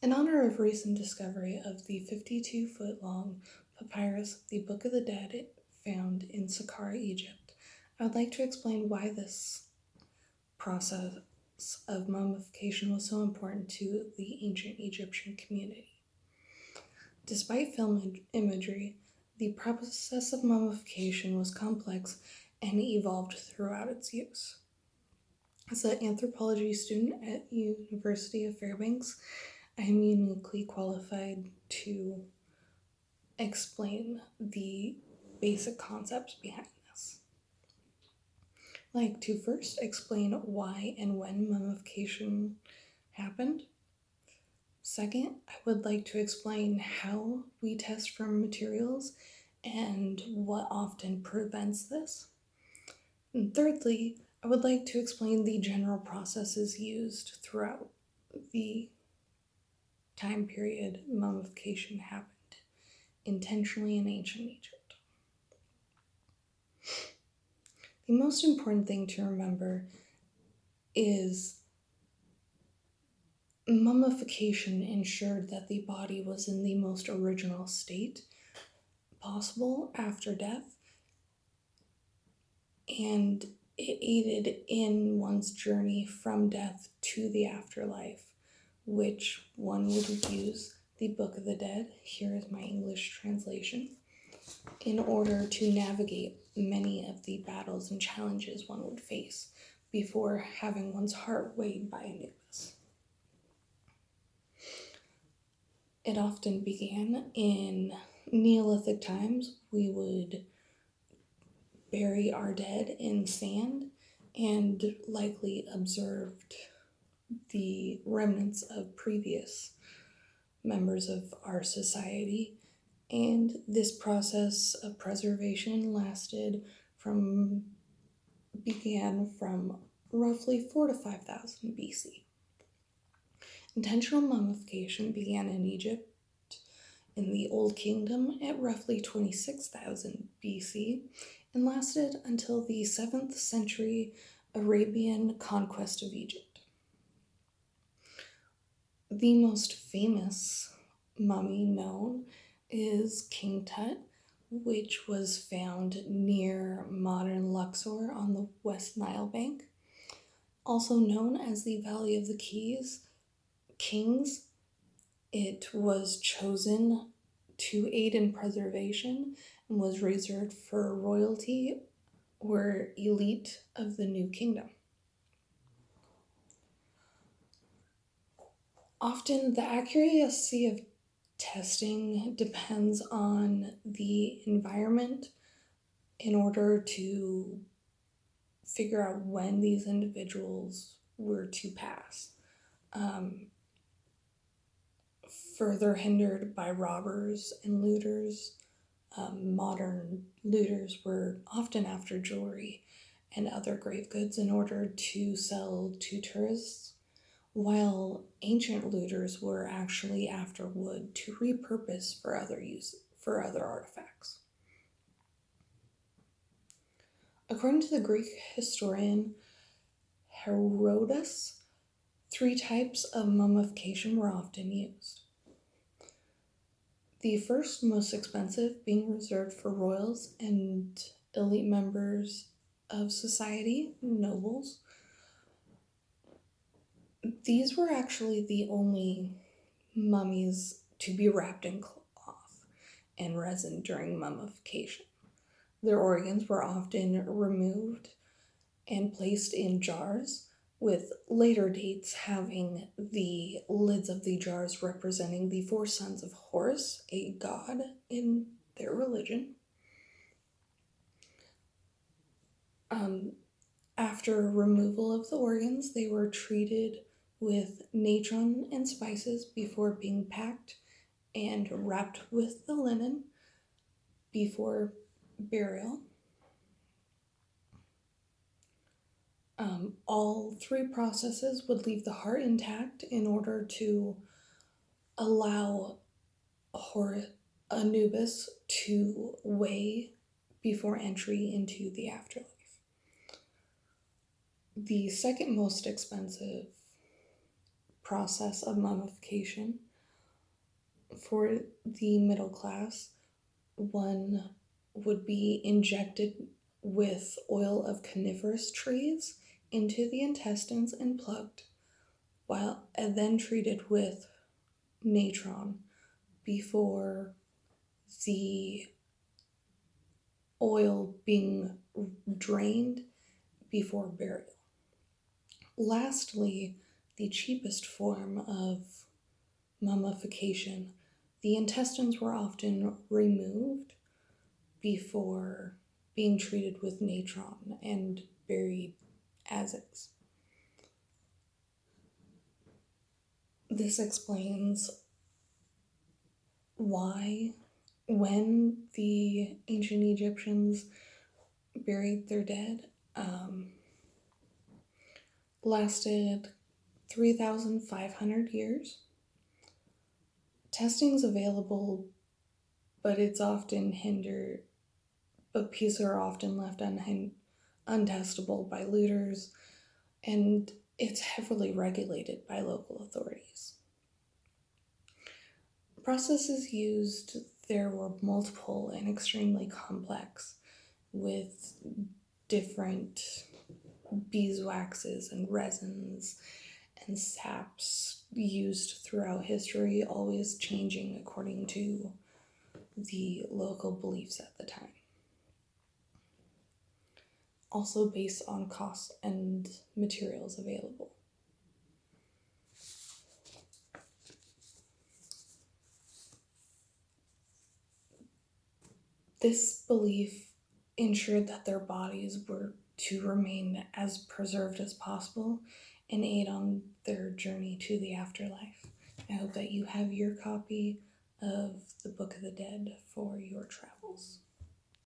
In honor of recent discovery of the 52-foot-long papyrus of the Book of the Dead found in Saqqara, Egypt, I would like to explain why this process of mummification was so important to the ancient Egyptian community. Despite film imagery, the process of mummification was complex and evolved throughout its use. As an anthropology student at University of Fairbanks, I am uniquely qualified to explain the basic concepts behind this. I'd like to first explain why and when mummification happened. Second, I would like to explain how we test for materials and what often prevents this. And thirdly, I would like to explain the general processes used throughout the time period mummification happened intentionally in ancient Egypt. The most important thing to remember is mummification ensured that the body was in the most original state possible after death, and it aided in one's journey from death to the afterlife, which one would use the Book of the Dead, here is my English translation, in order to navigate many of the battles and challenges one would face before having one's heart weighed by Anubis. It often began in Neolithic times. We would bury our dead in sand and likely observed the remnants of previous members of our society. And this process of preservation began from roughly 4 to 5,000 BC. Intentional mummification began in Egypt in the Old Kingdom at roughly 26,000 BC and lasted until the 7th century Arabian conquest of Egypt. The most famous mummy known is King Tut, which was found near modern Luxor on the West Nile bank. Also known as the Valley of the Kings, it was chosen to aid in preservation and was reserved for royalty or elite of the new kingdom. Often the accuracy of testing depends on the environment in order to figure out when these individuals were to pass. Further hindered by robbers and looters, modern looters were often after jewelry and other grave goods in order to sell to tourists, while ancient looters were actually after wood to repurpose for other artifacts. According to the Greek historian Herodotus, 3 types of mummification were often used. The first, most expensive, being reserved for royals and elite members of society, nobles. These were actually the only mummies to be wrapped in cloth and resin during mummification. Their organs were often removed and placed in jars, with later dates having the lids of the jars representing the 4 sons of Horus, a god in their religion. After removal of the organs, they were treated with natron and spices before being packed and wrapped with the linen before burial. All 3 processes would leave the heart intact in order to allow Anubis to weigh before entry into the afterlife. The second most expensive process of mummification For the middle class, one would be injected with oil of coniferous trees into the intestines and plugged, while and then treated with natron before the oil being drained before burial. Lastly, the cheapest form of mummification, the intestines were often removed before being treated with natron and buried as is. This explains why, when the ancient Egyptians buried their dead, lasted 3,500 years. Testing's available, but it's often hindered, but pieces are often left untestable by looters, and it's heavily regulated by local authorities. Processes used there were multiple and extremely complex, with different beeswaxes and resins and saps used throughout history, always changing according to the local beliefs at the time. Also based on costs and materials available. This belief ensured that their bodies were to remain as preserved as possible and aid on their journey to the afterlife. I hope that you have your copy of the Book of the Dead for your travels.